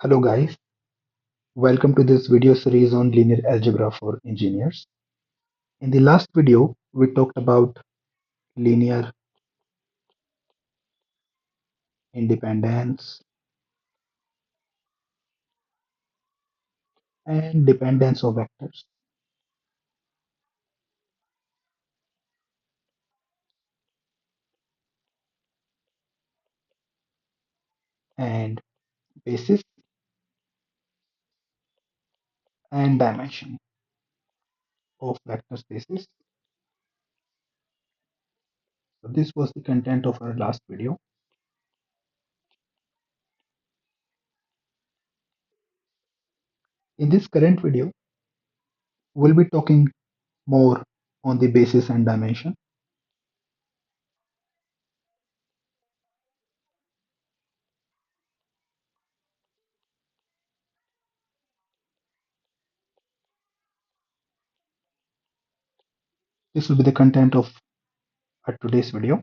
Hello guys, welcome to this video series on linear algebra for engineers. In the last video, we talked about linear independence and dependence of vectors. And basis and dimension of vector spaces. So this was the content of our last video. In this current video, we'll be talking more on the basis and dimension. This will be the content of our today's video.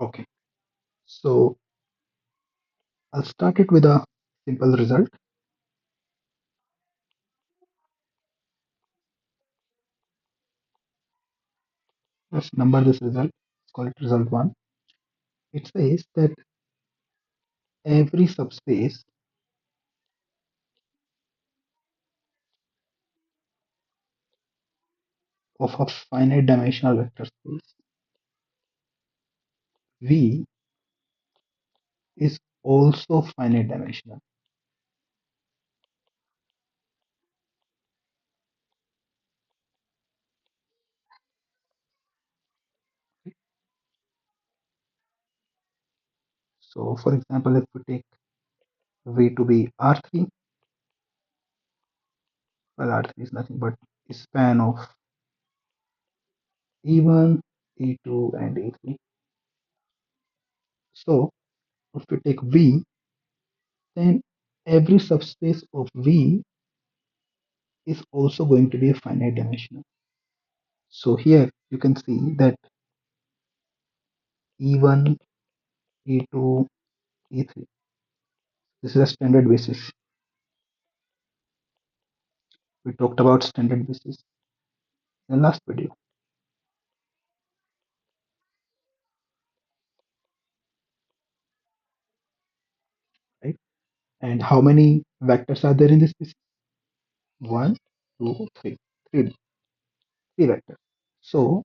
Okay, so I'll start it with a simple result. Let's number this result. Let's call it result 1. It says that every subspace of a finite dimensional vector space V is also finite dimensional. So, for example, if we take V to be R3, well, R3 is nothing but a span of E1, E2, and E3. So, if we take V, then every subspace of V is also going to be a finite dimensional. So, here you can see that E1, E2, E3. This is a standard basis. We talked about standard basis in the last video, right? And how many vectors are there in this space? One, two, three. Three vectors. So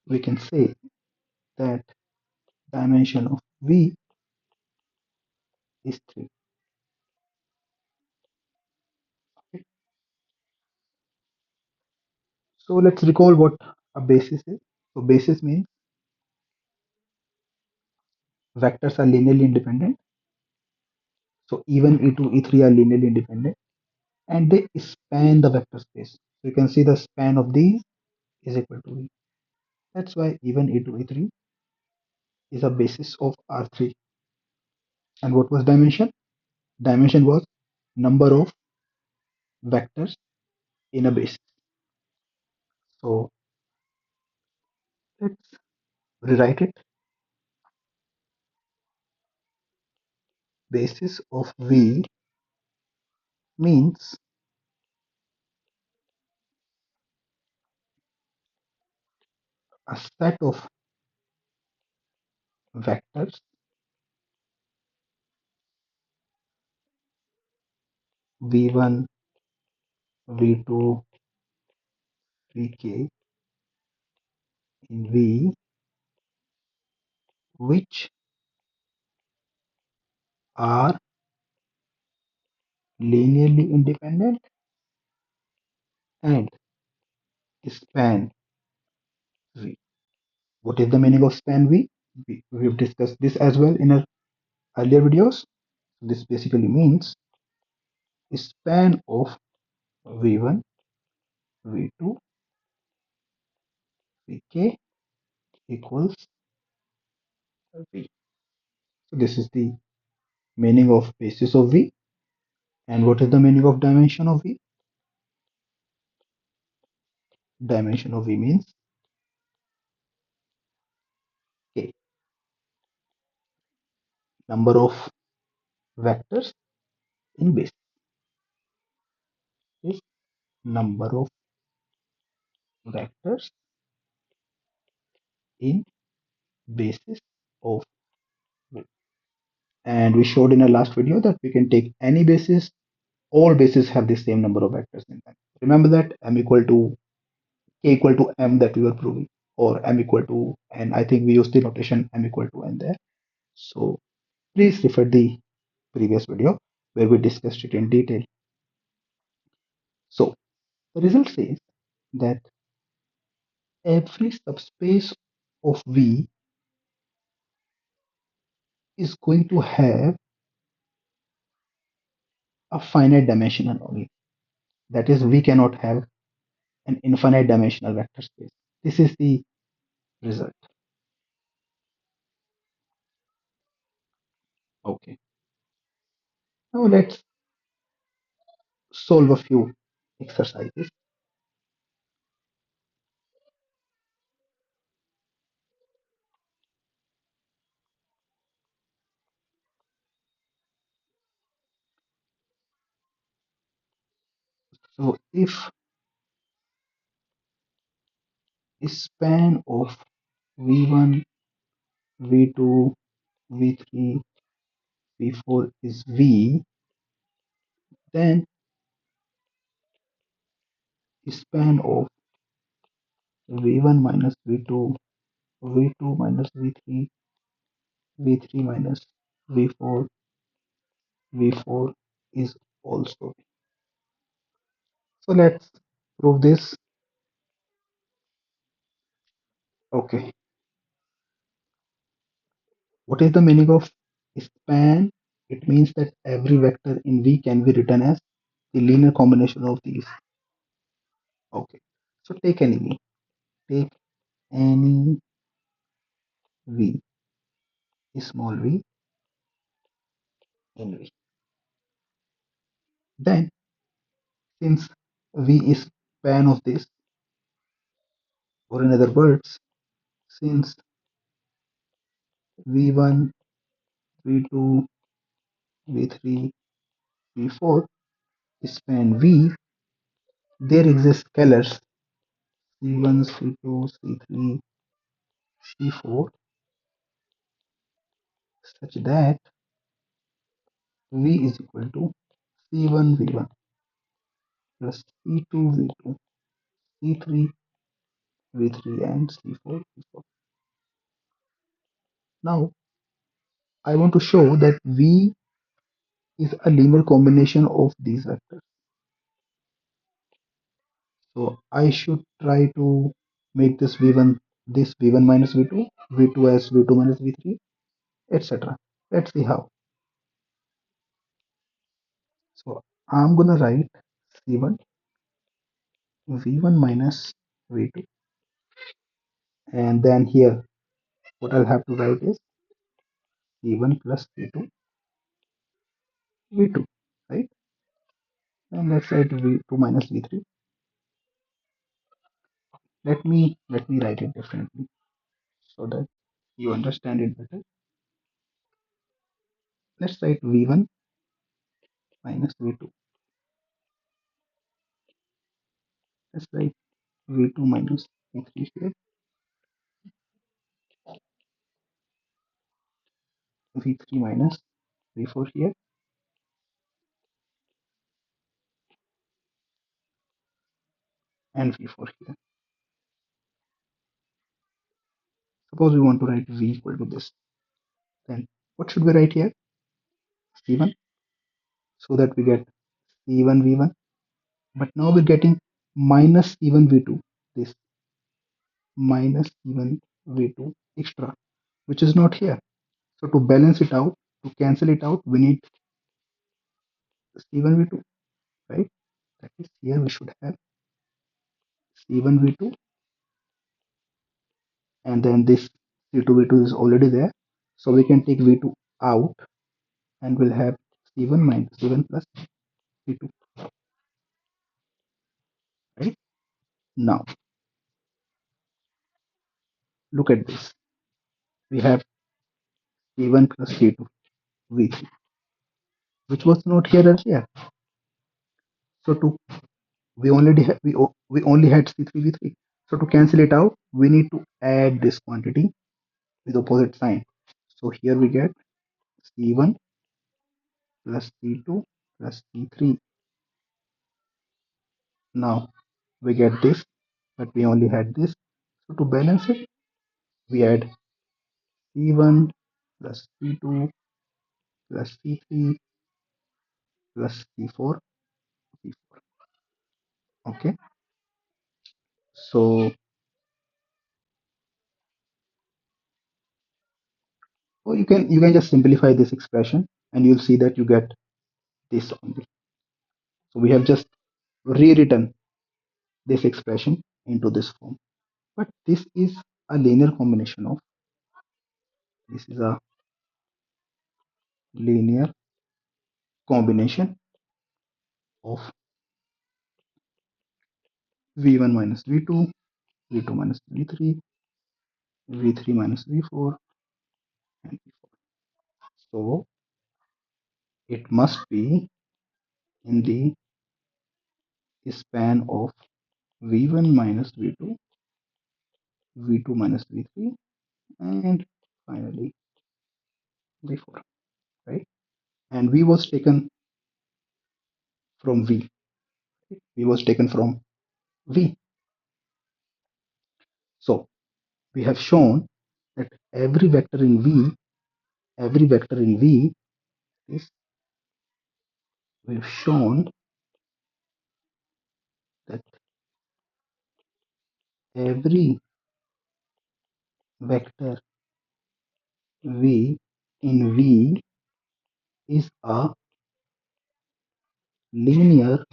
we can say that dimension of V is 3. Okay. So let's recall what a basis is. So basis means vectors are linearly independent. So E1, E2, E3 are linearly independent and they span the vector space. So you can see the span of these is equal to V. That's why E1, E2, E3 is a basis of R3. And what was dimension? Dimension was number of vectors in a basis. So let's rewrite it. Basis of V means a set of vectors v1, v2, vk in V which are linearly independent and span V. What is the meaning of span V? We've discussed this as well in our earlier videos. This basically means span of v1, v2, vk equals V. So this is the meaning of basis of V. And what is the meaning of dimension of V? dimension of V means K, number of vectors in base is number of vectors in basis of V. And we showed in our last video that we can take any basis, all bases have the same number of vectors in them. Remember that m equal to k equal to m that we were proving, or m equal to n. I think we used the notation m equal to n there. So please refer the previous video where we discussed it in detail. So the result says that every subspace of V is going to have a finite dimensional only. That is, we cannot have an infinite dimensional vector space. This is the result. Okay. Now let's solve a few exercises. So if a span of V1, V2, V3, V4 is V, then a span of V1 minus V2, V2 minus V3, V3 minus V4, V4 is also V. So let's prove this. Okay. What is the meaning of span? It means that every vector in V can be written as the linear combination of these. Okay. So take any V. Take any V, small v in V. Then, since V is span of this, or in other words, since V1, V2, V3, V4 span V, there exist scalars C1, C2, C3, C4 such that V is equal to C1 V1 plus C2 V2, C3 V3 and C4 V4. Now I want to show that V is a linear combination of these vectors. So I should try to make this V1 minus V2, V2 as V2 minus V3, etc. Let's see how. So I'm gonna write C1 V1 minus V2, and then here what I'll have to write is C1 plus V2 V2, right? And let's write V2 minus V3. Let me write it differently so that you understand it better. Let's write V1 minus V2. Let's write V2 minus V3 here, V3 minus V4 here, and V4 here. Suppose we want to write V equal to this. Then what should we write here? C1, so that we get C1 V1. But now we're getting minus C1 V2. This minus C1 V2 extra, which is not here. So to balance it out, to cancel it out, we need C1 V2, right? That is, here we should have C1 V2, and then this C2 V2 is already there. So we can take V2 out and we'll have C1 minus C1 plus V2, right? Now look at this. We have C1 plus C2 V3, which was not here earlier. So to we only had C3 V3. So to cancel it out, we need to add this quantity with opposite sign. So here we get C1 plus C2 plus C3. Now we get this, but we only had this. So to balance it, we add C1 plus C2 plus C3 plus C4. C4. Okay. So or you can just simplify this expression and you'll see that you get this only. So we have just rewritten this expression into this form. But this is a linear combination of this is a linear combination of v1 minus v2, v2 minus v3, v3 minus v4, and v4. So it must be in the span of v1 minus v2, v2 minus v3, and finally v4, right? And v was taken from v. V was taken from v. So we have shown that every vector in v is we've shown that every vector v in v is a linear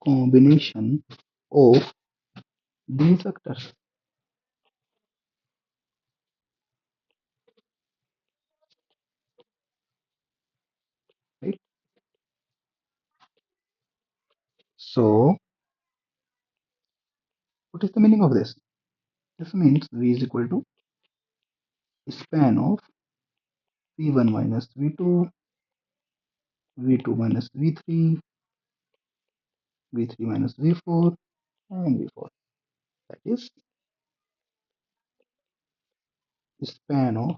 combination of these vectors, right? So what is the meaning of this? This means v is equal to span of v1 minus v2, v2 minus v3, v3 minus v4, and v4. That is span of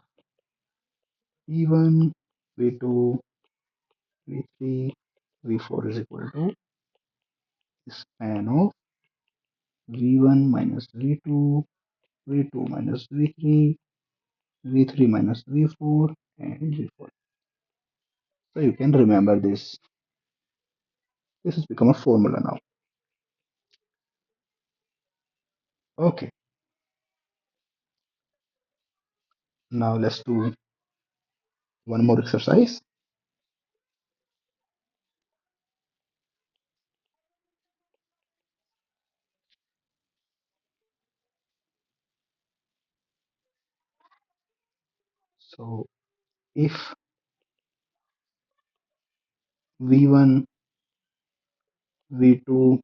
v1, v2, v3, v4 is equal to span of v1 minus v2, v2 minus v3, v3 minus v4, and v4. So you can remember this. This has become a formula now. Okay, now let's do one more exercise. So if v1, v2,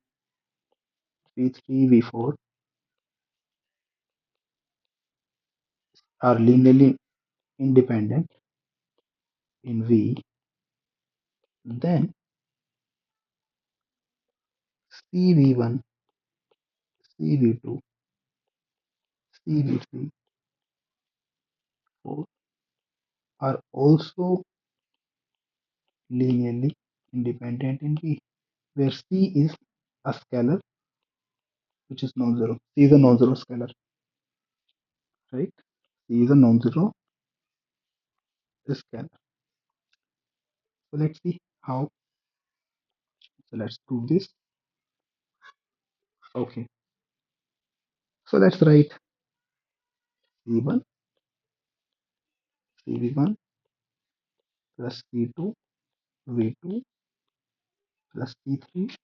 v3, v4 are linearly independent in v, then cv1, cv2, cv3, 4 are also linearly independent in v, where c is a scalar which is non-zero. C is a non-zero scalar, right? C is a non-zero scalar. So let's see how. So let's do this. Okay. So let's write C1, CV1 plus C2, V2 plus C3,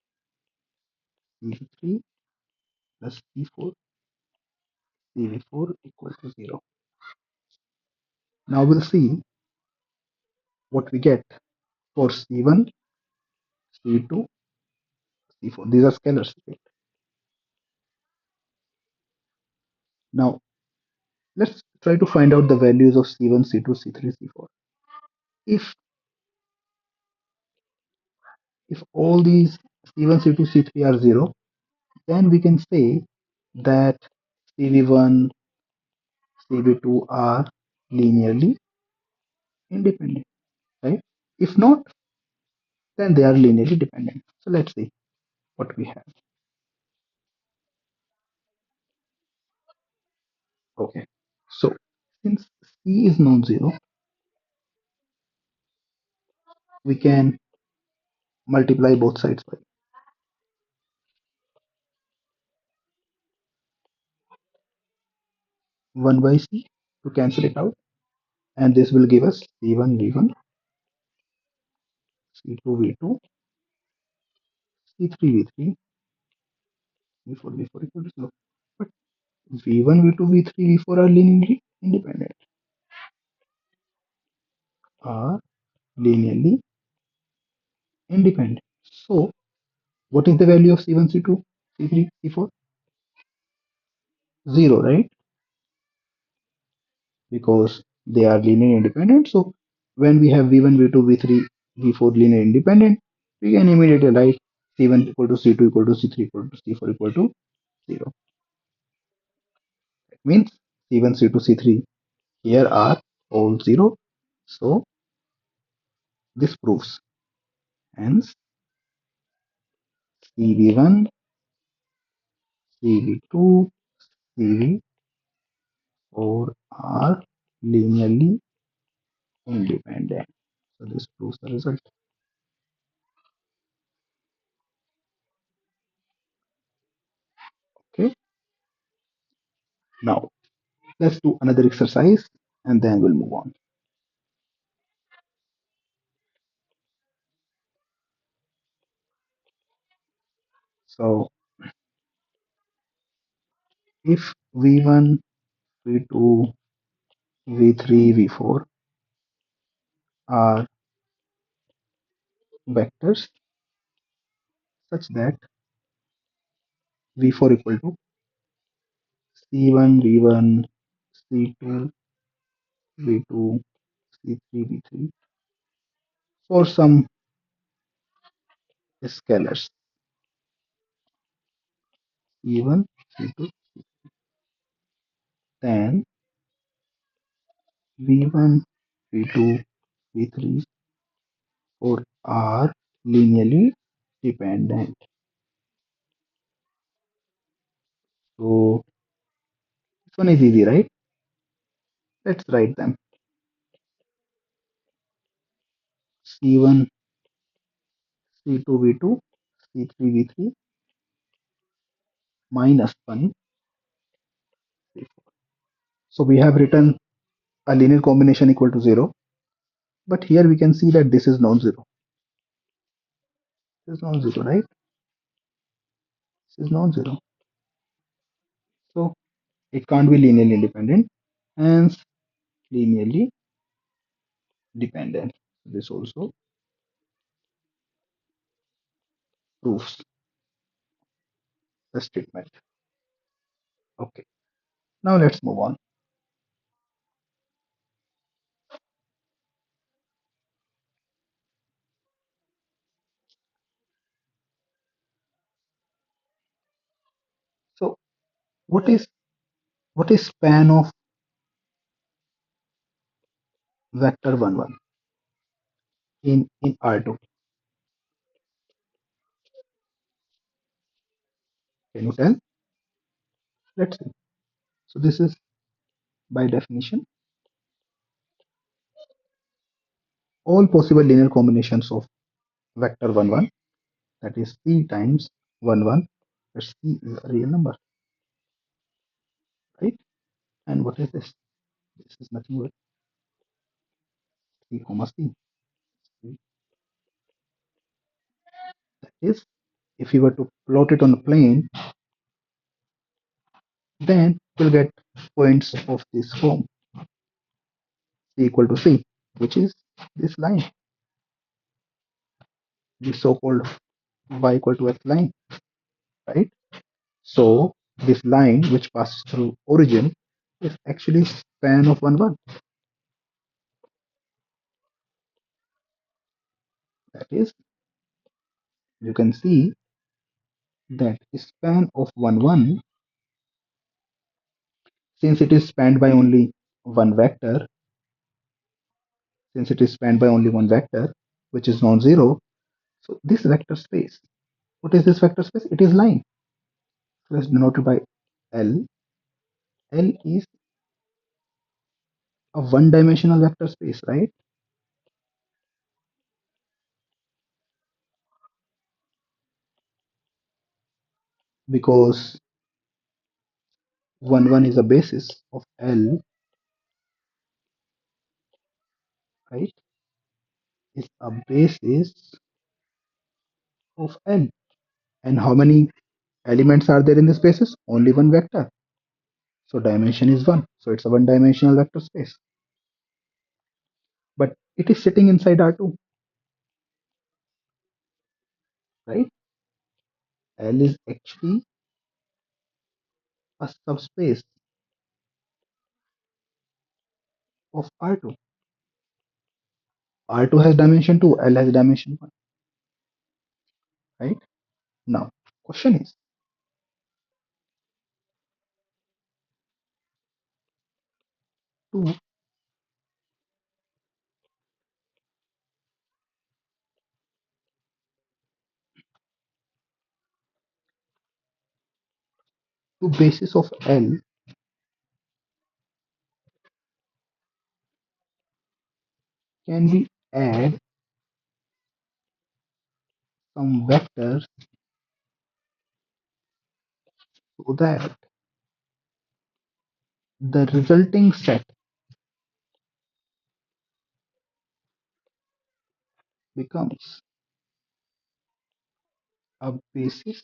CV3 plus C4, CV4 equal to 0. Now we'll see what we get for C1, C2, C4. These are scalars. Okay? Now let's try to find out the values of C1, C2, C3, C4. If if all these C1, C2, C3 are 0, then we can say that CV1, CV2 are linearly independent, right? If not, then they are linearly dependent. So let's see what we have. Okay. So since C is non-zero, we can multiply both sides by 1 by C to cancel it out. And this will give us C1 V1, C2 V2, C3 V3, V4 V4 equal to 0. But V1, V2, V3, V4 are linearly independent. Are linearly independent. So what is the value of C1, C2, C3, C4? 0, right? Because they are linear independent. So when we have V1, V2, V3, V4 linear independent, we can immediately write C1 equal to C2 equal to C3 equal to C4 equal to 0. It means C1, C2, C3 here are all 0. So this proves. Hence CV1, CV2, CV4 are linearly independent. So this proves the result. Okay. Now let's do another exercise and then we'll move on. So if V1, V2, V3, V4 are vectors such that V4 equal to C1, V1, C2, V2, C3, V3 for some scalars C1, C2, then V1, V2, V3, 4 are linearly dependent. So this one is easy, right? Let's write them. C1, C2, V2, C3, V3 minus 1, 3, 4. So we have written a linear combination equal to 0. But here we can see that this is non-zero. This is non-zero, right? This is non-zero. So it can't be linearly independent. Hence linearly dependent. This also proves the statement. Okay. Now let's move on. So what is span of vector 1 1 in R2? Can you tell? Let's see. So this is by definition all possible linear combinations of vector 1 1, that is C times 1 1, where C is a real number, right? And what is this? This is nothing but C comma C. That is, if you were to plot it on a plane, then you'll get points of this form, C equal to C, which is this line, the so-called y equal to x line, right? So this line which passes through origin is actually span of 1 1. That is, you can see that span of 1 1, since it is spanned by only one vector, since it is spanned by only one vector, which is non-zero, so this vector space, what is this vector space? It is line. So it's denoted by L. L is a one-dimensional vector space, right? Because 1 1 is a basis of L, right? Is a basis of L. And how many elements are there in the spaces? Only one vector. So dimension is 1. So it's a one-dimensional vector space. But it is sitting inside R2, right? L is actually a subspace of R2. R2 has dimension 2, L has dimension 1, right? Now, question is, two, two bases of L, can we add some vectors so that the resulting set becomes a basis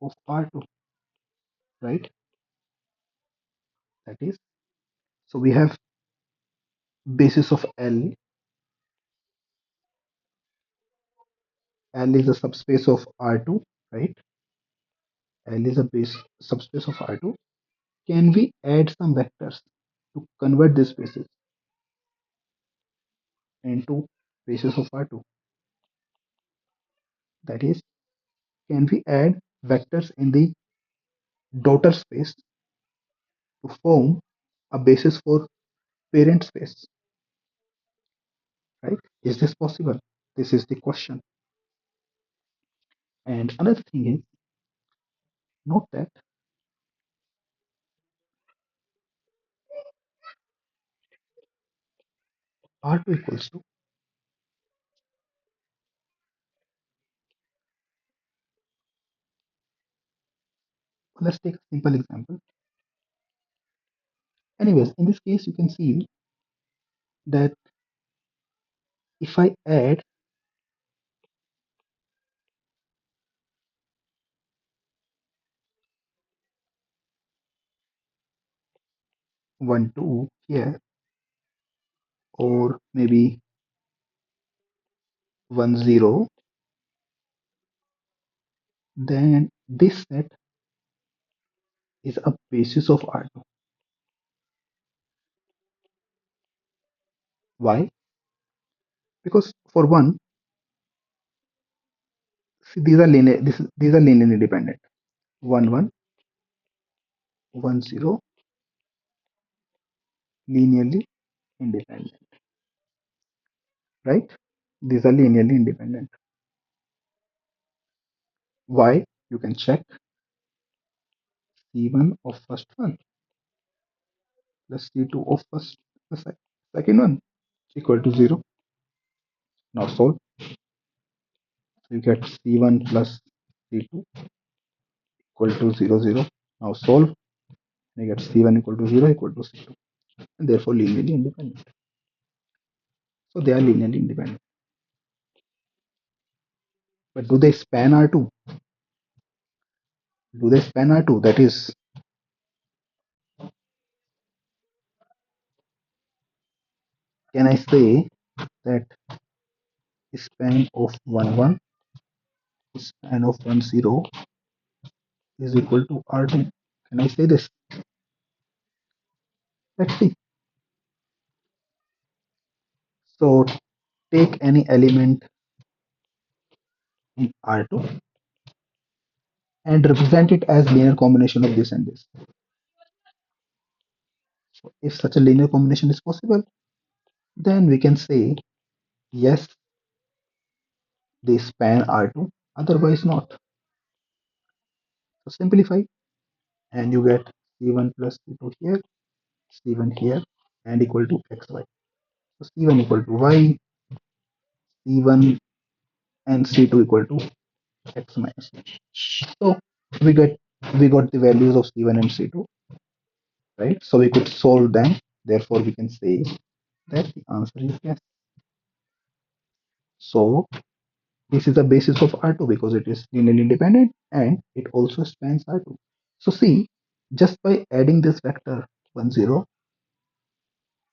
of R2, right? That is, so we have basis of L. L is a subspace of R2, right? L is a base subspace of R2. Can we add some vectors to convert this basis into basis of R2? That is, can we add vectors in the daughter space to form a basis for parent space, right? Is this possible? This is the question. And another thing is, note that R2 equals to, let's take a simple example. Anyways, in this case, you can see that if I add one, two here, or maybe 1, 0, then this set is a basis of R2. Why? Because for one, see, these are linear. These are linearly dependent. 1, 1, 1, 0, linearly independent, right? These are linearly independent. Why? You can check C1 of first one plus C2 of second one equal to 0. Now solve. So you get C1 plus C2 equal to 0, 0. Now solve. You get C1 equal to 0 equal to C2. And therefore linearly independent. So they are linearly independent. But do they span R2? Do they span R2? That is, can I say that span of 1, 1, span of 1, 0 is equal to R2. Can I say this? Let's see. So take any element in R2 and represent it as linear combination of this and this. So if such a linear combination is possible, then we can say yes, they span R2, otherwise not. So simplify and you get C1 plus C2 here, C1 here, and equal to xy. So C1 equal to y, C1 and C2 equal to x minus y. So we get we got the values of C1 and C2, right? So we could solve them. Therefore, we can say that the answer is yes. So this is the basis of R2 because it is linearly independent and it also spans R2. So see, just by adding this vector 1, 0,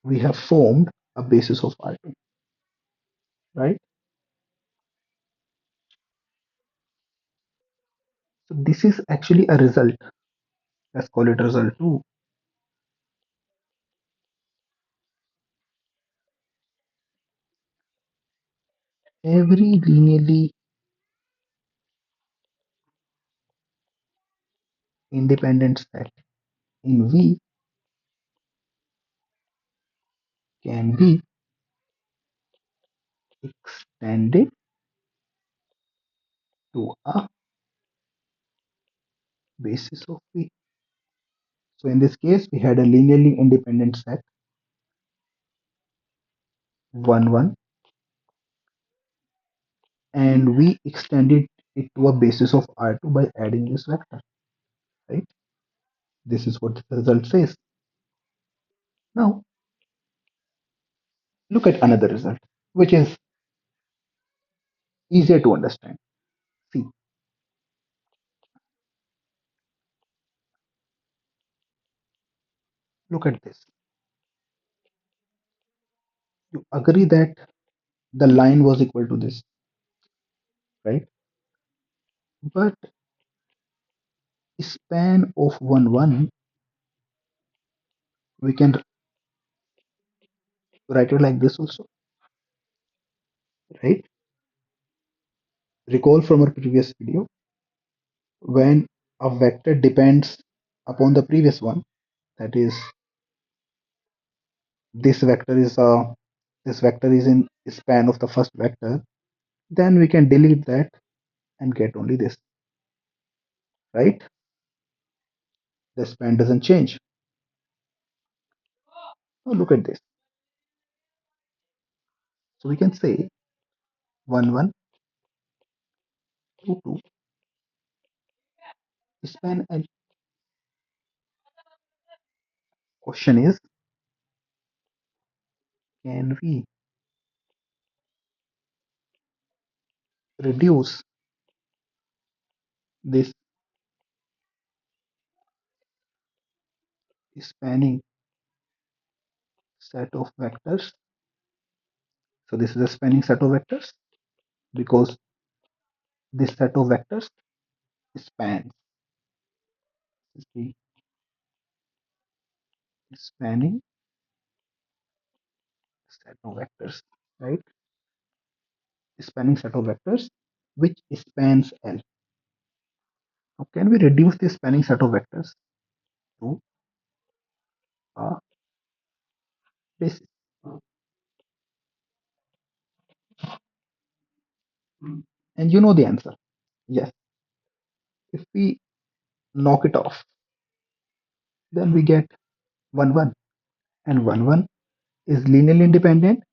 we have formed a basis of R2, right? So this is actually a result. Let's call it result 2. Every linearly independent set in V can be extended to a basis of V. So in this case, we had a linearly independent set 1, 1, and we extended it to a basis of R2 by adding this vector, right? This is what the result says. Now, look at another result, which is easier to understand. See, look at this. You agree that the line was equal to this, right? But span of 1, 1, we can write it like this also, right? Recall from our previous video, when a vector depends upon the previous one, that is, this vector is in span of the first vector, then we can delete that and get only this, right? The span doesn't change. Now look at this. So we can say 1, 1, 2, 2, span. And question is, can we reduce this spanning set of vectors? So this is a spanning set of vectors because this set of vectors spans. This is the spanning set of vectors, right? Spanning set of vectors which spans L. Now, can we reduce the spanning set of vectors to a basis? And you know the answer. Yes. If we knock it off, then we get 1, 1. And 1, 1 is linearly independent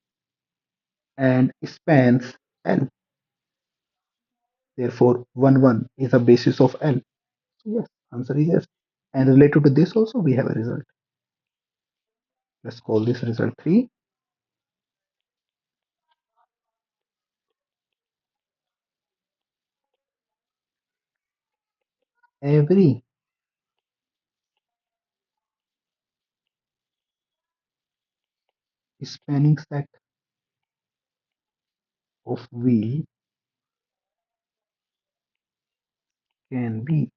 and spans L. Therefore, 1, 1 is a basis of L. So yes, answer is yes. And related to this also, we have a result. Let's call this result 3. Every spanning set of V can be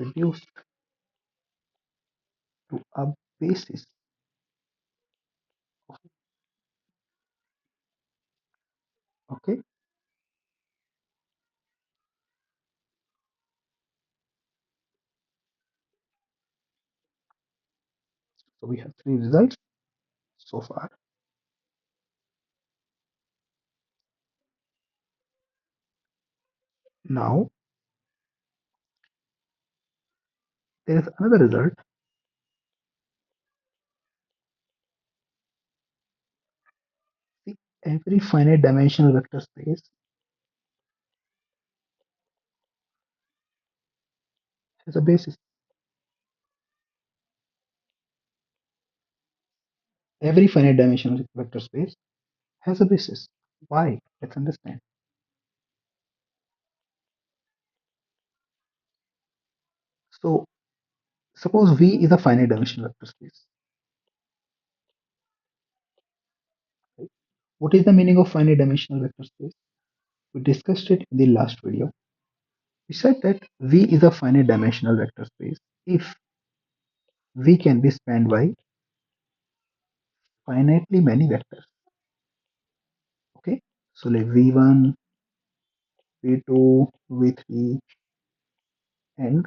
reduced to a basis. Okay, so we have three results so far. Now there is another result. See, every finite dimensional vector space has a basis. Every finite dimensional vector space has a basis. Why? Let's understand. So suppose V is a finite dimensional vector space. Right? What is the meaning of finite dimensional vector space? We discussed it in the last video. We said that V is a finite dimensional vector space if V can be spanned by finitely many vectors. Okay, so like V1, V2, V3, and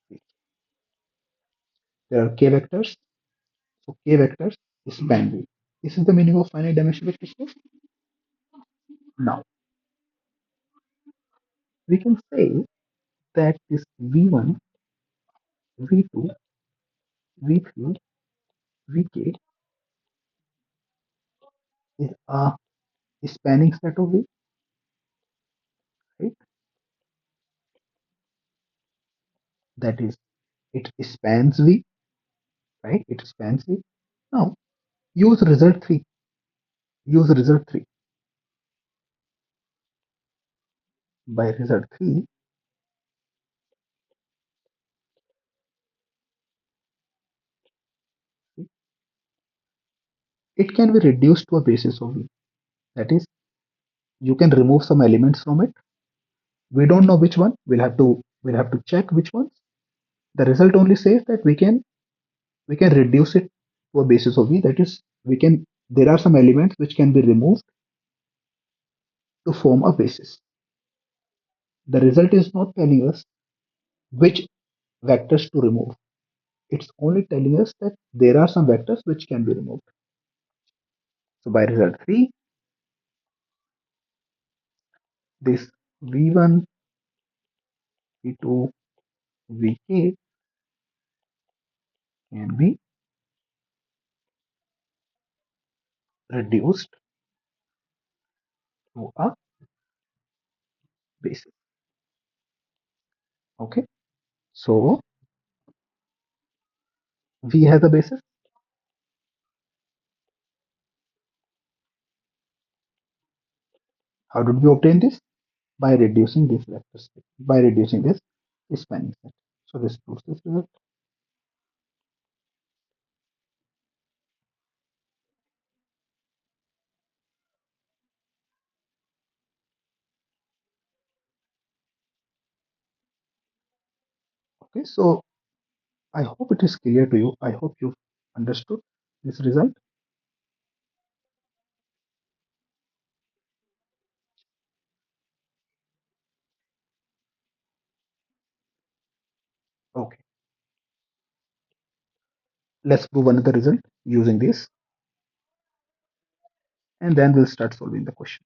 V. There are k vectors. So k vectors span V. This is the meaning of finite dimensional vector space. Now we can say that this V1, V2, V3, Vk is a spanning set of V, right? That is, it spans V, right? It spans V. Now use result 3. Use result 3. By result 3, it can be reduced to a basis of V. That is, you can remove some elements from it. We don't know which one. We'll have to check which ones. The result only says that we can reduce it to a basis of V. That is, there are some elements which can be removed to form a basis. The result is not telling us which vectors to remove. It's only telling us that there are some vectors which can be removed. So by result 3, this V1, V2, Vk can be reduced to a basis. Okay, so V has a basis. How did we obtain this? By reducing this vector space, by reducing this spanning set. So this proves this result. Okay, so I hope it is clear to you. I hope you understood this result. Okay, let's prove another result using this, and then we'll start solving the question.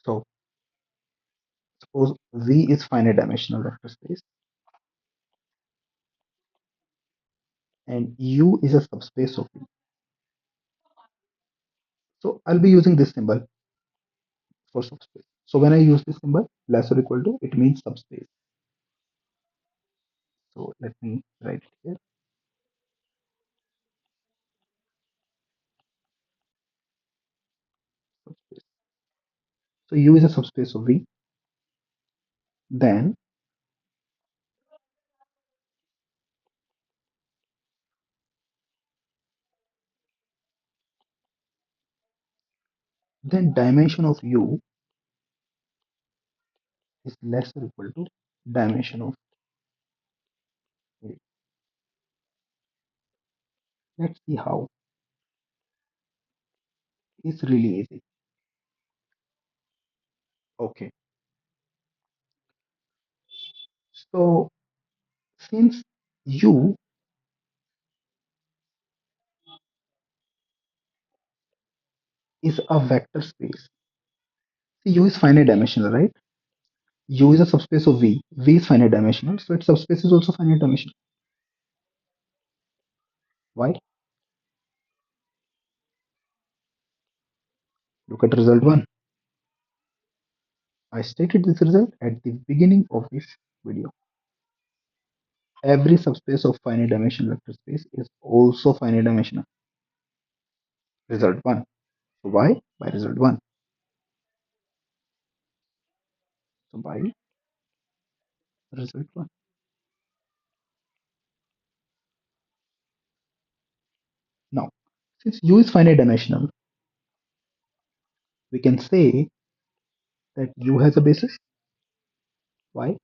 So suppose V is finite dimensional vector space and U is a subspace of V. So I'll be using this symbol for subspace. So when I use this symbol, less or equal to, it means subspace. So let me write it here. Subspace. So U is a subspace of V. Then then dimension of U is less or equal to dimension of A. Let's see how. It's really easy. Okay. So since U is a vector space, see, U is finite dimensional, right? U is a subspace of V. V is finite dimensional, so its subspace is also finite dimensional. Why? Look at result 1. I stated this result at the beginning of this video. Every subspace of finite dimensional vector space is also finite dimensional. Result 1. So why? By result 1. So by result 1. Now, since U is finite dimensional, we can say that U has a basis. Why?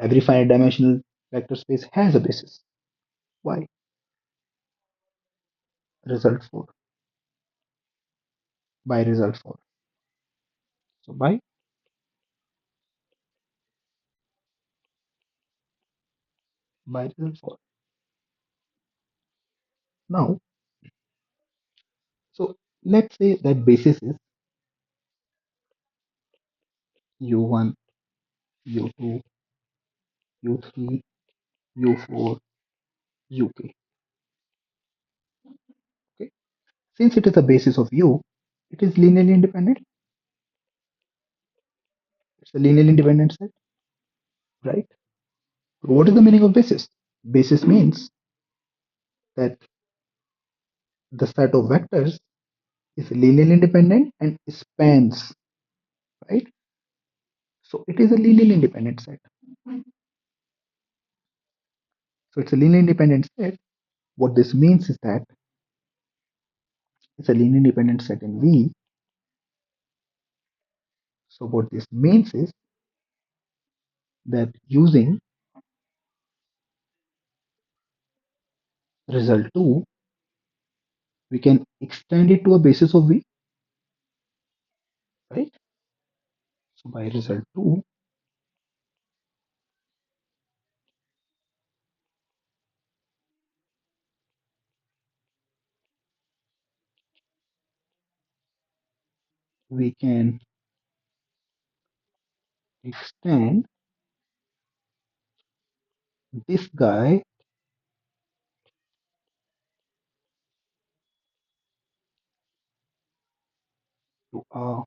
Every finite dimensional vector space has a basis. Why? Result 4. By result 4. So by result 4. Now, so let's say that basis is U1, U2, U3, U4, UK. Okay. Since it is a basis of U, it is linearly independent. It's a linearly independent set, right? What is the meaning of basis? Basis means that the set of vectors is linearly independent and spans, right? So it is a linearly independent set. So it's a linearly independent set. What this means is that it's a linearly independent set in V. So what this means is that using result 2, we can extend it to a basis of V, right? So by result 2, we can extend this guy to a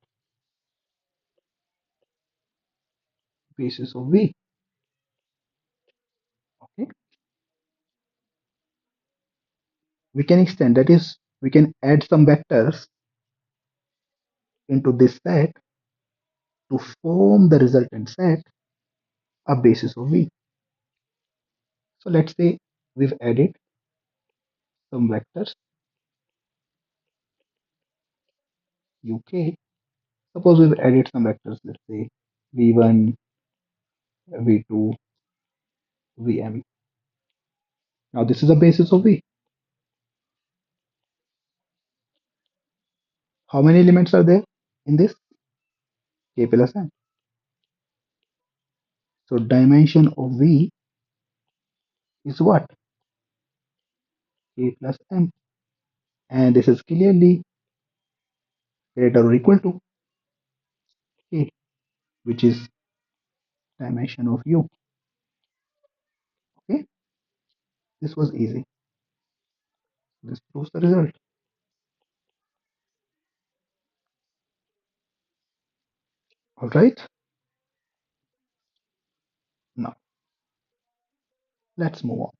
basis of V. Okay, we can extend, that is, we can add some vectors into this set to form the resultant set a basis of V. So let's say we've added some vectors UK. Suppose we've added some vectors, let's say V1, V2, Vm. Now this is a basis of V. How many elements are there in this? K plus m. So dimension of V is what? K plus m. And this is clearly greater or equal to K, which is dimension of U. Okay, this was easy. This proves the result. All right, now let's move on.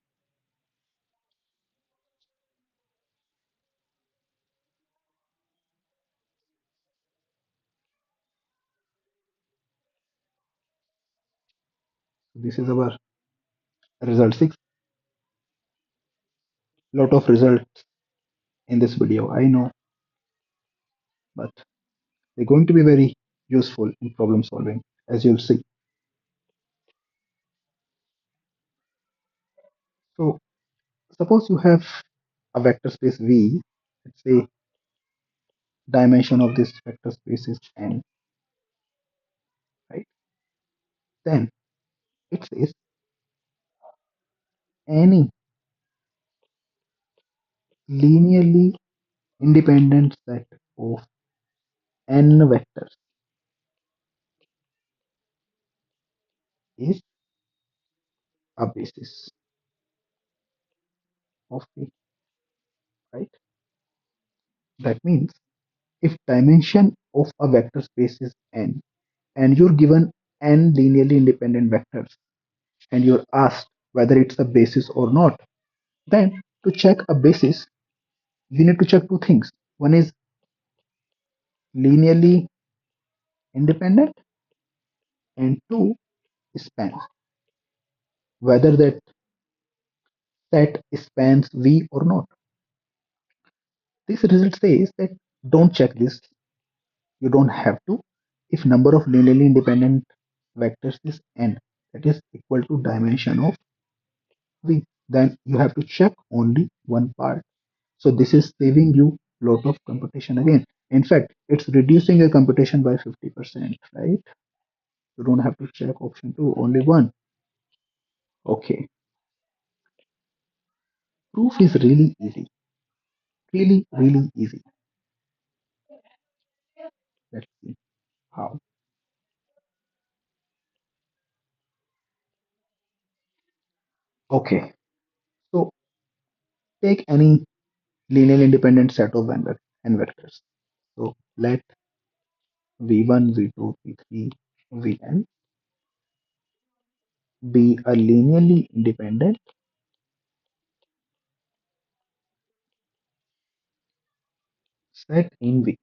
This is our result 6. Lot of results in this video, I know, but they're going to be very useful in problem solving, as you'll see. So suppose you have a vector space V. Let's say dimension of this vector space is n, right? Then it says any linearly independent set of n vectors is a basis of V, right? That means if dimension of a vector space is n and you're given n linearly independent vectors and you're asked whether it's a basis or not, then to check a basis, we need to check two things. One is linearly independent, and two span, whether that set spans V or not. This result says that don't check this. You don't have to. If number of linearly independent vectors is n, that is equal to dimension of V, then you have to check only one part. So this is saving you lot of computation again. In fact, it's reducing your computation by 50%, right? You don't have to check option two, only one. Okay, proof is really easy, really easy. Let's see how. Okay, so take any linear independent set of n vectors. So let v1, v2, v3, vn be a linearly independent set in V.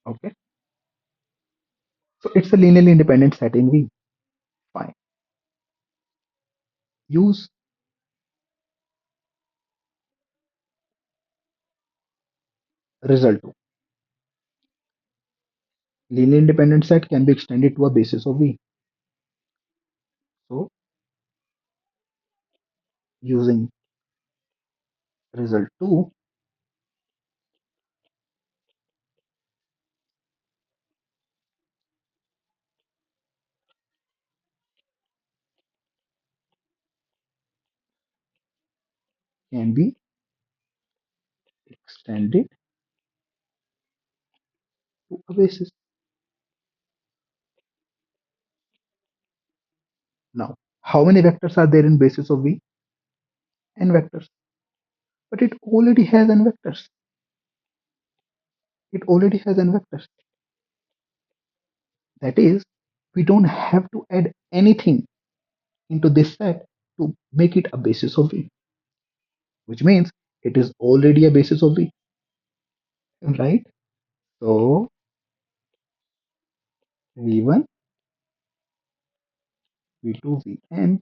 Okay, so it's a linearly independent set in V. Fine. Use result 2. Linear independent set can be extended to a basis of V. So using result 2, can be extended to a basis. Now, how many vectors are there in basis of V? N vectors. But it already has n vectors. It already has n vectors. That is, we don't have to add anything into this set to make it a basis of V, which means it is already a basis of V, right? So V1, V2, Vn,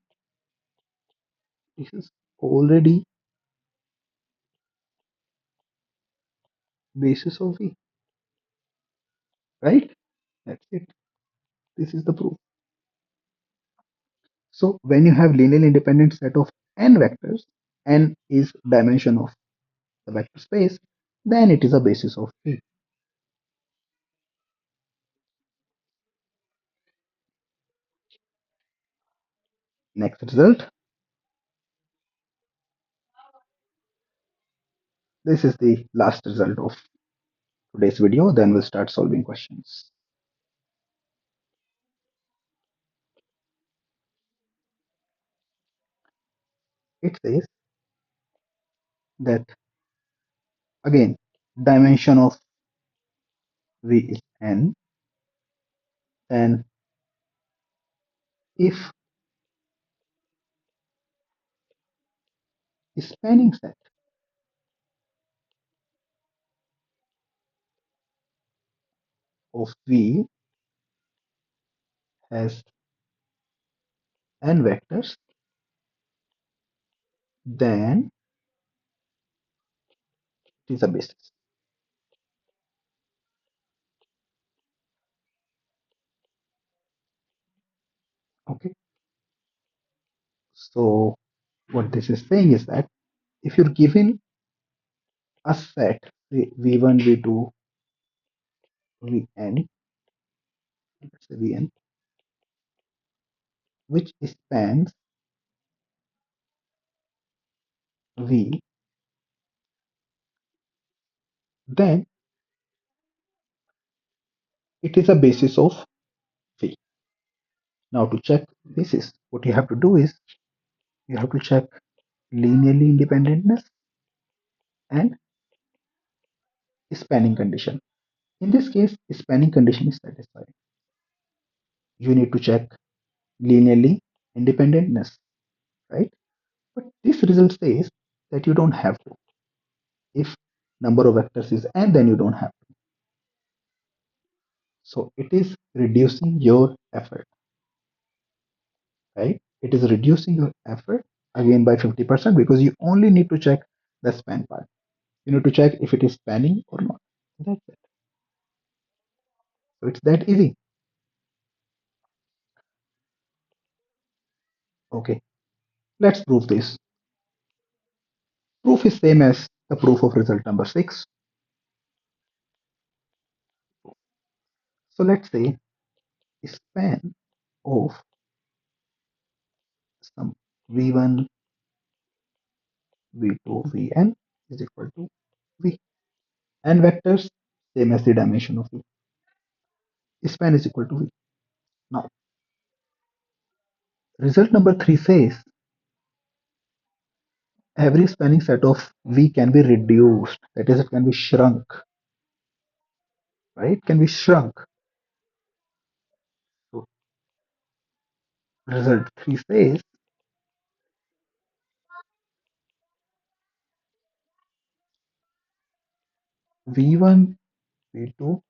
this is already basis of V, right? That's it. This is the proof. So when you have linearly independent set of n vectors, n is dimension of the vector space, then it is a basis of V. Next result. This is the last result of today's video. Then we'll start solving questions. It says that again dimension of V is n, and if spanning set of V has n vectors, then it is a basis. Okay, so what this is saying is that if you're given a set, say v1, v2, vn, let's say vn, which spans v, then it is a basis of v. Now to check basis, what you have to do is you have to check linearly independentness and spanning condition. In this case, spanning condition is satisfied. You need to check linearly independentness, right? But this result says that you don't have to. If number of vectors is n, then you don't have to. So it is reducing your effort, right? It is reducing your effort again by 50% because you only need to check the span part. You need to check if it is spanning or not. That's it. So it's that easy. Okay, let's prove this. Proof is same as the proof of result number 6. So let's say span of some v1, v2, vn is equal to v. N vectors same as the dimension of v. Span is equal to v. Now, result number 3 says every spanning set of v can be reduced. That is, it can be shrunk, right? Can be shrunk. So, result 3 says v1, v2,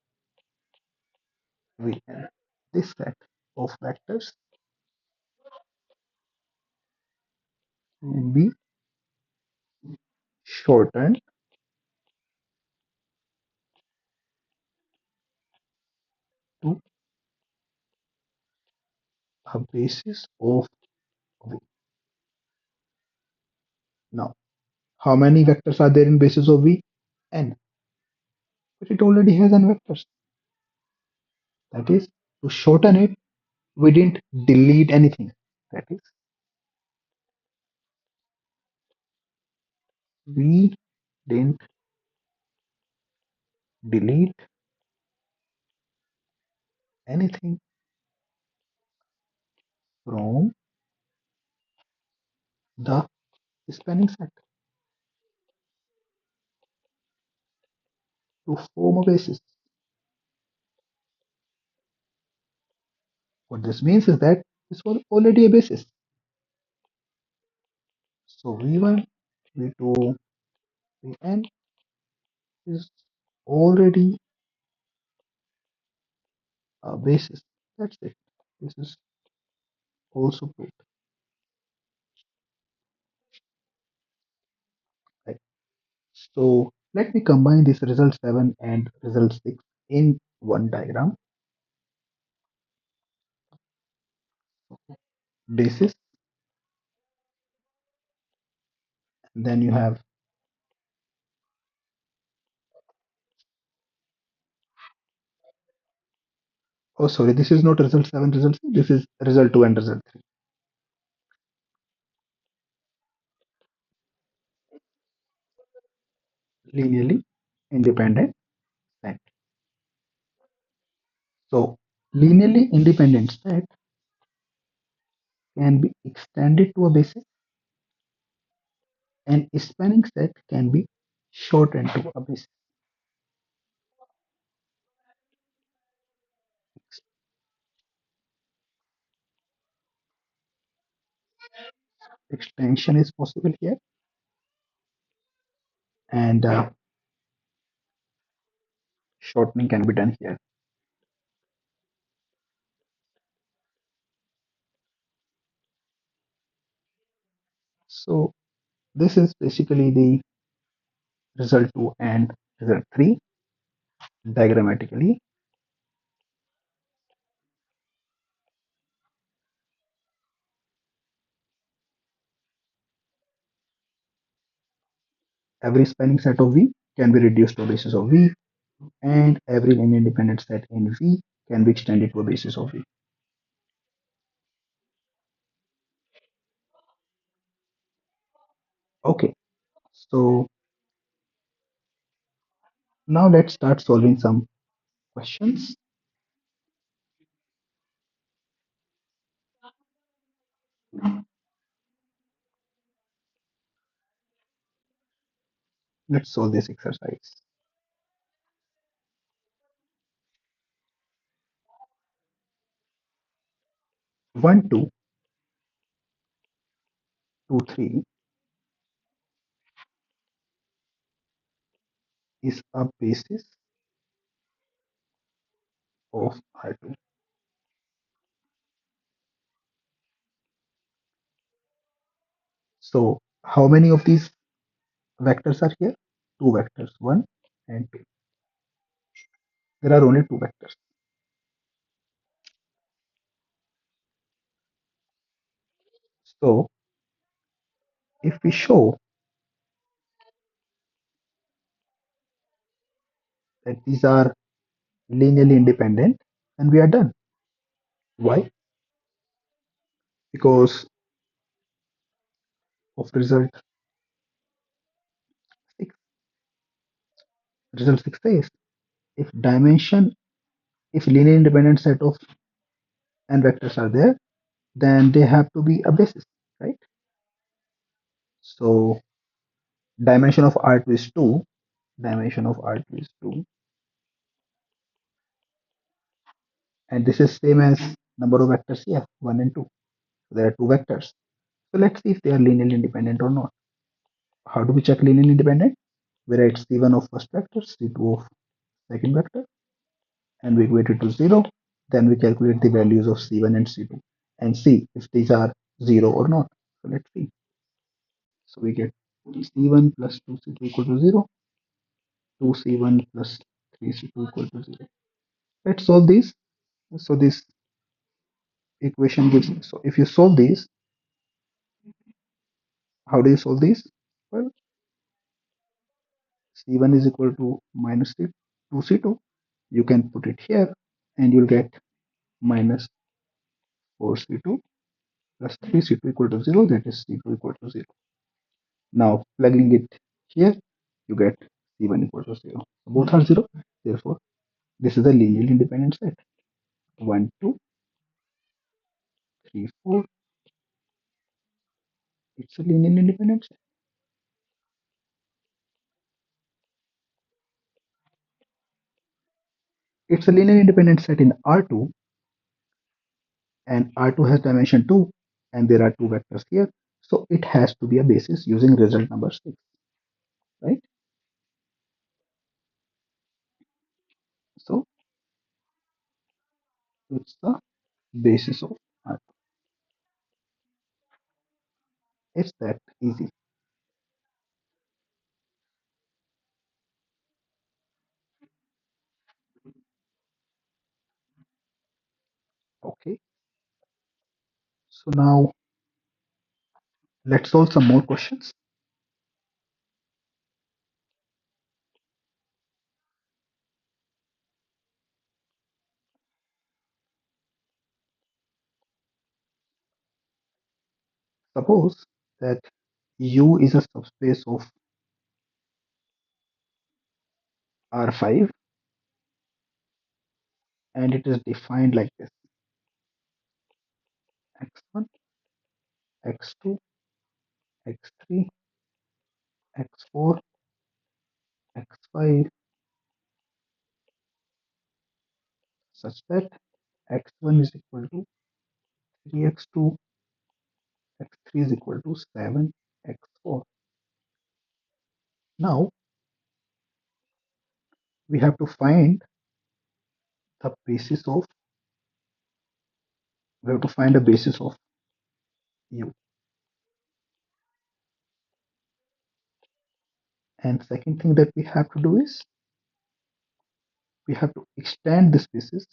vn. This set of vectors can be shortened to a basis of v. Now, how many vectors are there in basis of v? N. But it already has n vectors. That is, to shorten it, we didn't delete anything. That is, we didn't delete anything from the spanning set to form a basis. What this means is that this was already a basis. So v1, v2, vn is already a basis. That's it. This is also proved. Right. So let me combine this result 7 and result 6 in one diagram. Basis, then you have, oh sorry, this is not result 7, result 6, this is result 2 and result 3. Linearly independent set. So linearly independent set can be extended to a basis and spanning set can be shortened to a basis. Extension is possible here and shortening can be done here. So this is basically the result 2 and result 3 diagrammatically. every spanning set of V can be reduced to a basis of V, and every linear independent set in V can be extended to a basis of V. Okay, so now let's start solving some questions. Let's solve this exercise. 1, 2, 2, 3 is a basis of R2. So how many of these vectors are here? Two vectors, 1 and 2. There are only two vectors. So if we show that these are linearly independent, then we are done. Why? Because of result 6. Result 6 says if dimension, if linear independent set of n vectors are there, then they have to be a basis, right? So dimension of R2 is 2. Dimension of R2 is 2. And this is same as number of vectors here, 1 and 2. There are two vectors. So let's see if they are linearly independent or not. How do we check linearly independent? We write C1 of first vector, C2 of second vector, and we equate it to 0. Then we calculate the values of C1 and C2 and see if these are 0 or not. So let's see. So we get C1 plus 2C2 equal to 0, 2C1 plus 3C2 equal to 0. Let's solve these. So this equation gives, so if you solve these, how do you solve these? Well, C1 is equal to minus 2C2. You can put it here and you'll get minus 4C2 plus 3C2 equal to 0, that is C2 equal to 0. Now plugging it here, you get C1 equal to 0. Both are 0, therefore this is a linearly independent set. 1, 2, 3, 4. It's a linearly independent set. It's a linearly independent set in R2, and R2 has dimension 2, and there are two vectors here. So it has to be a basis using result number 6, right? So it's the basis of R2. It's that easy. Okay. So now let's solve some more questions. Suppose that U is a subspace of R5 and it is defined like this: x1, x2, x3, x4, x5, such that x1 is equal to 3x2, x3 is equal to 7x4. Now we have to find the basis of, we have to find a basis of U. And second thing that we have to do is we have to extend this basis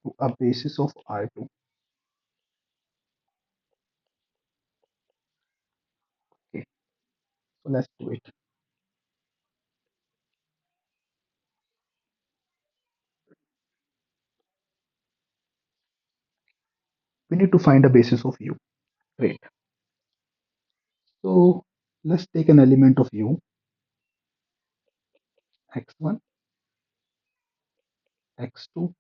to a basis of R2. So let's do it. We need to find a basis of u. Great. So let's take an element of u, x1, x2,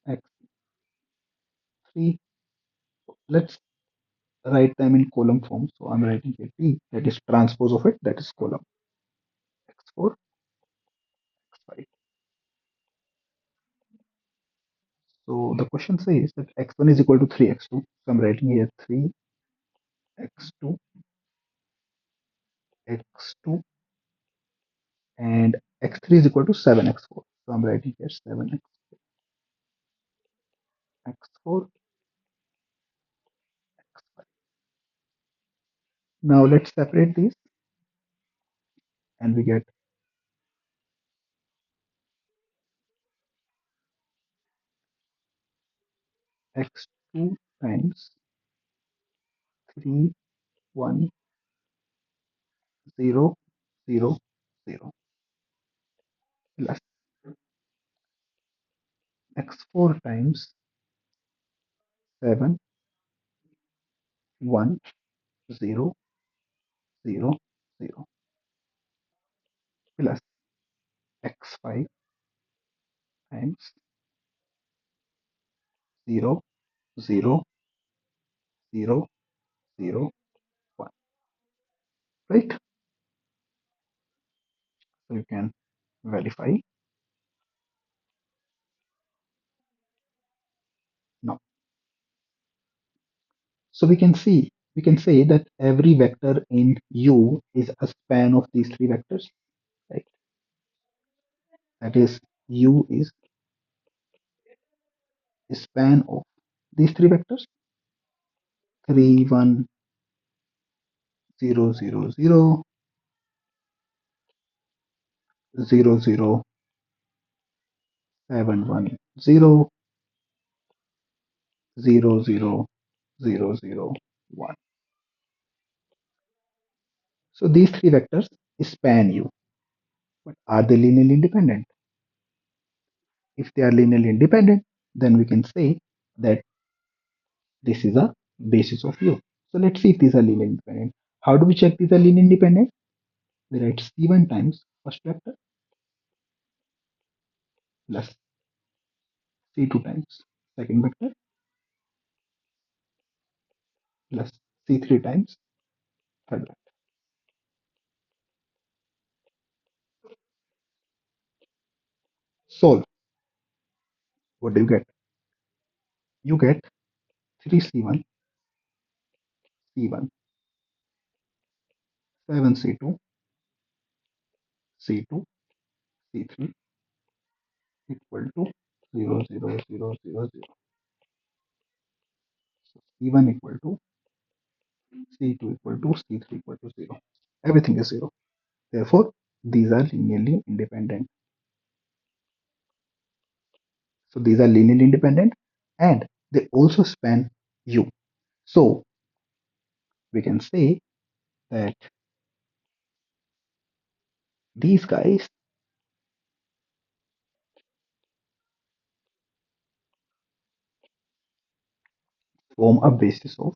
x3. Let's write them in column form. So I'm writing here T, that is transpose of it, that is column x4, x5. So the question says that x1 is equal to 3x2. So I'm writing here 3x2, x2, and x3 is equal to 7x4. So I'm writing here 7x4, x5. Now let's separate these and we get x2 times 3, 1, 0, 0, 0 plus x4 times 7, 1, 0, 0, 0 plus x5 times 0, 0, 0, 0, 1. Right? So you can verify now. So we can say that every vector in U is a span of these three vectors, right? That is, U is a span of these three vectors, 3, 1, 0, 0, 0, 0, 0, 7, 1, 0, 0, 0, 0, 0, 1. So these three vectors span U, but are they linearly independent? If they are linearly independent, then we can say that this is a basis of U. So let's see if these are linearly independent. How do we check these are linearly independent? We write C1 times first vector plus C2 times second vector plus C3 times third vector. Solve. What do you get? You get 3C1, C1, 7C2, C2, C3 equal to 0, 0, 0, 0, 0. So C1 equal to C2 equal to C3 equal to 0. Everything is 0. Therefore, these are linearly independent. So these are linearly independent and they also span U. So we can say that these guys form a basis of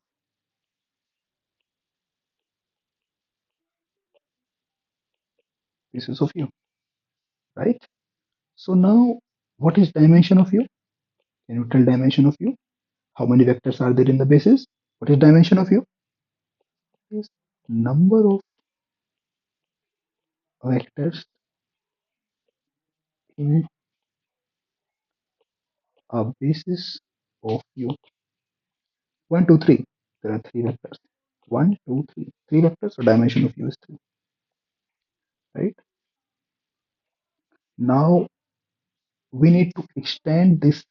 U, right? So now what is dimension of U? Can you tell dimension of U? How many vectors are there in the basis? What is dimension of U? Is number of vectors in a basis of U. 1, 2, 3. There are three vectors. 1, 2, 3. Three vectors, so dimension of U is 3, right? Now we need to extend basis,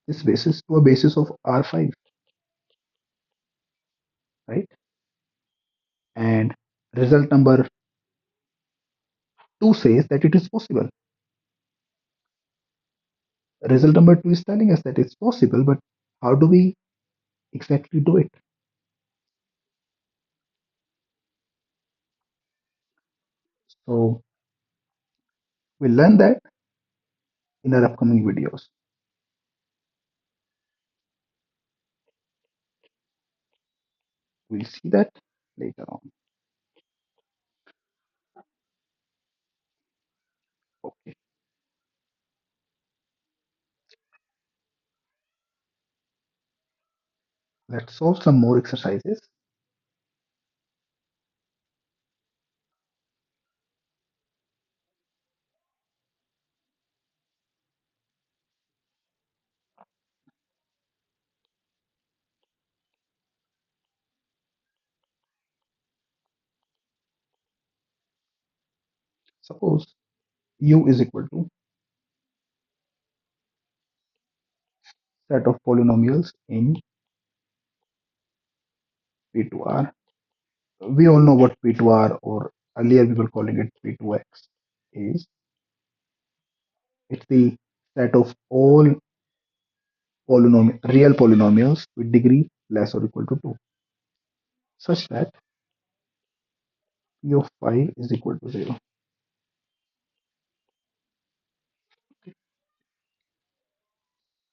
this basis to a basis of R5, right? And result number 2 says that it is possible. Result number 2 is telling us that it's possible, but how do we exactly do it? So we'll learn that in our upcoming videos. We'll see that later on. Okay, let's solve some more exercises. Suppose u is equal to set of polynomials in P2R. We all know what P2R, or earlier we were calling it P2X, is. It's the set of all real polynomials with degree less or equal to 2, such that p of phi is equal to 0.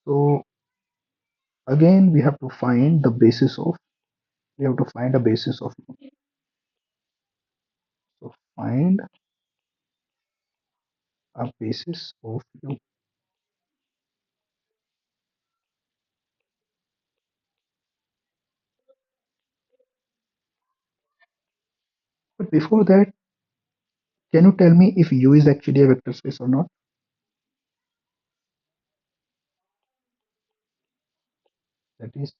So again, we have to find the basis of, we have to find a basis of u. So find a basis of u. But before that, can you tell me if u is actually a vector space or not? That is,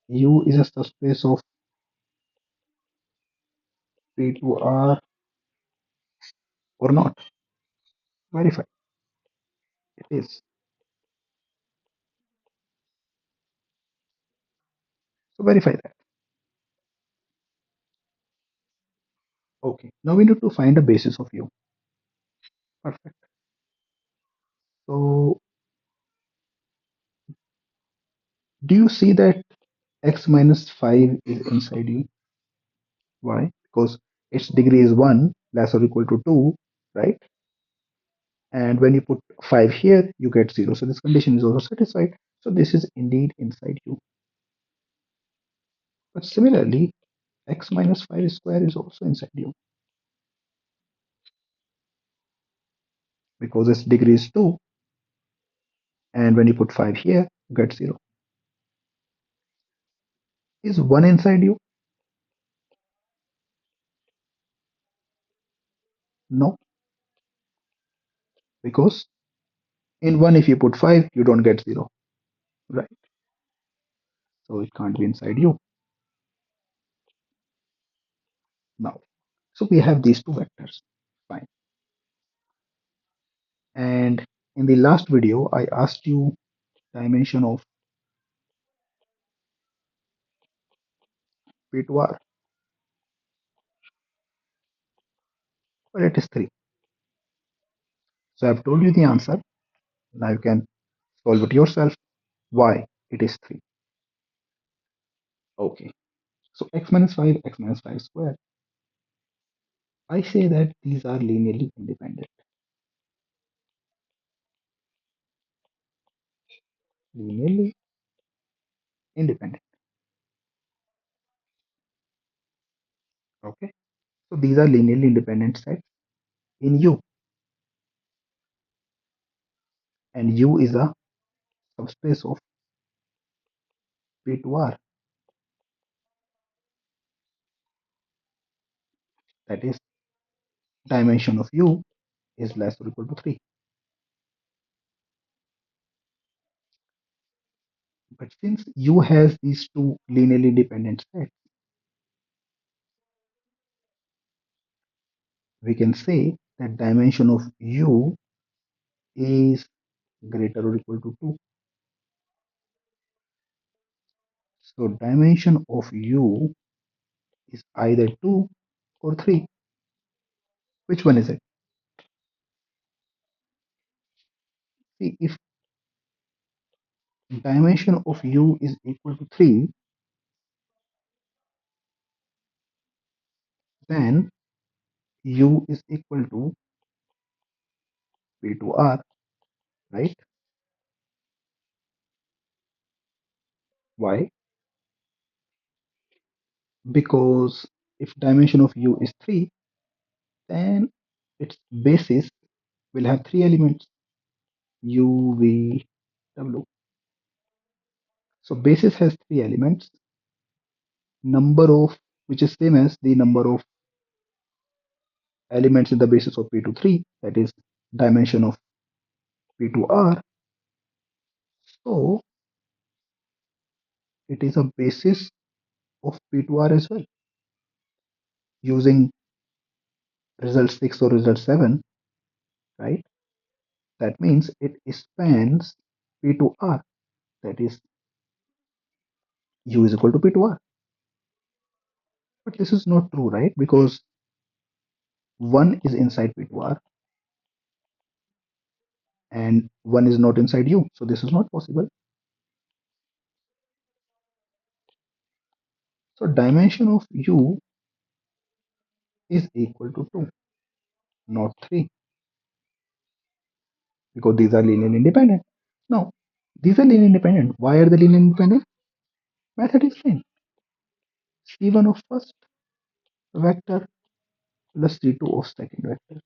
u is a subspace of P2R or not? Verify. It is. So verify that. Okay. Now we need to find a basis of u. Perfect. So do you see that x minus 5 is inside u? Why? Because its degree is 1 less or equal to 2, right? And when you put 5 here, you get 0. So this condition is also satisfied. So this is indeed inside u. But similarly, x minus 5 square is also inside u, because its degree is 2. And when you put 5 here, you get 0. Is 1 inside u? No, because in 1, if you put 5, you don't get 0, right? So it can't be inside u now. So we have these two vectors. Fine. And in the last video, I asked you dimension of P2R. Well, it is 3. So I've told you the answer. Now you can solve it yourself. Why it is 3? Okay. So x minus 5 squared. I say that these are linearly independent. Linearly independent. Okay. So these are linearly independent sets in U. And U is a subspace of P2R. That is, dimension of U is less or equal to 3. But since U has these two linearly independent sets, we can say that dimension of U is greater or equal to 2. So dimension of U is either 2 or 3. Which one is it? See, if dimension of U is equal to 3, then U is equal to P to R, right? Why? Because if dimension of U is 3, then its basis will have 3 elements, U, V, W. So basis has 3 elements, number of, which is same as the number of elements in the basis of P to 3, that is dimension of P to R. So it is a basis of P to R as well. Using result 6 or result 7, right? That means it spans P to R, that is U is equal to P to R. But this is not true, right? Because 1 is inside P to R and 1 is not inside U. So this is not possible. So dimension of U is equal to 2, not 3, because these are linearly independent. Now, these are linearly independent. Why are they linearly independent? Method is same. C1 of first vector plus C2 of second vector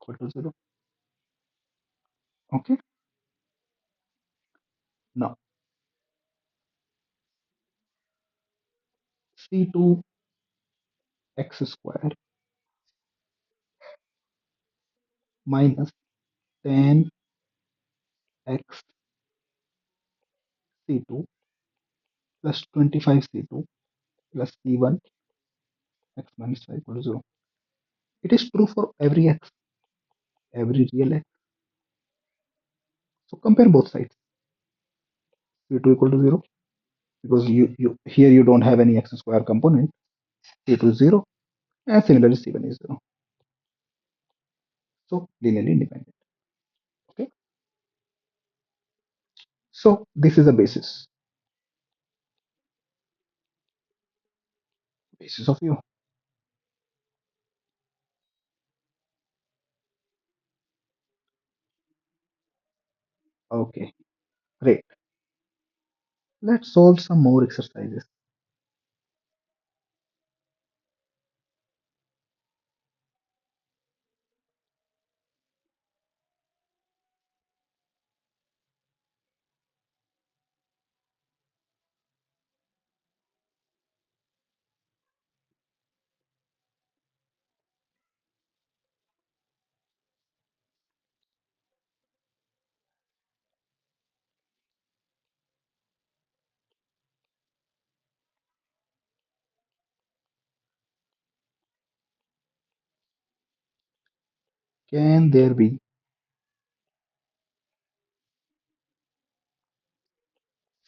equal to 0. Okay. Now, C2 x square minus 10 x C2 plus 25 C2 plus C1 x minus 5 equal to 0. It is true for every x, every real x. So compare both sides. C2 equal to 0, because you here you don't have any x square component. C2 is 0, and similarly C1 is 0. So linearly independent. Okay. So this is a basis of U. Okay, great. Let's solve some more exercises. Can there be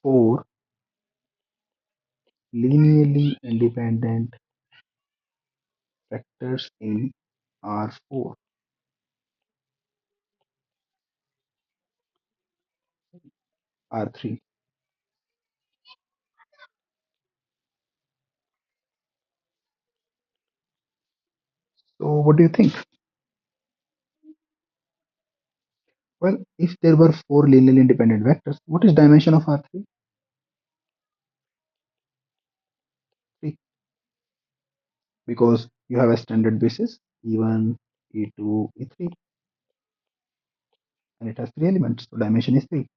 4 linearly independent vectors in R4? R3. So what do you think? Well, if there were 4 linearly independent vectors, what is dimension of R3? 3. Because you have a standard basis E1, E2, E3, and it has 3 elements, so dimension is 3.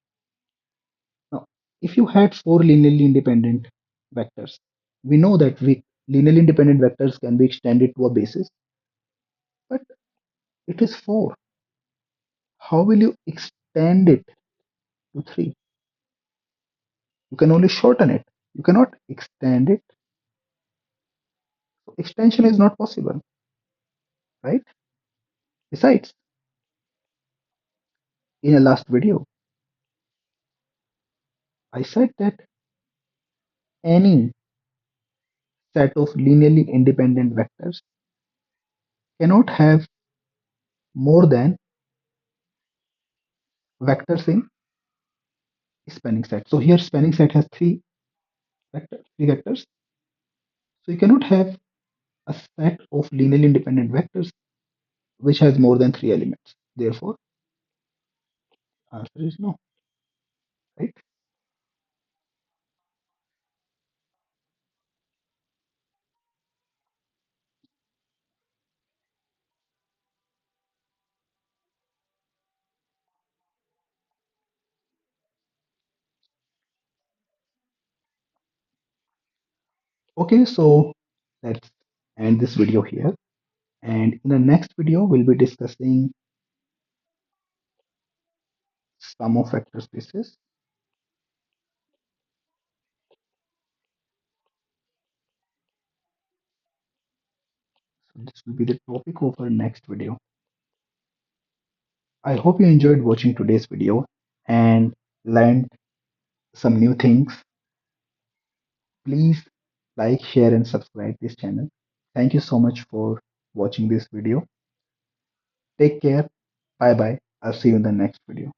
Now, if you had 4 linearly independent vectors, we know that linearly independent vectors can be extended to a basis, but it is 4. How will you extend it to 3? You can only shorten it. You cannot extend it. So extension is not possible, right? Besides, in a last video, I said that any set of linearly independent vectors cannot have more than vectors in spanning set. So here spanning set has three vectors. So you cannot have a set of linearly independent vectors which has more than three elements. Therefore, answer is no, right? Okay, so let's end this video here. And in the next video, we'll be discussing sum of vector spaces. So this will be the topic of our next video. I hope you enjoyed watching today's video and learned some new things. Please like, share, and subscribe this channel. Thank you so much for watching this video. Take care. Bye bye. I'll see you in the next video.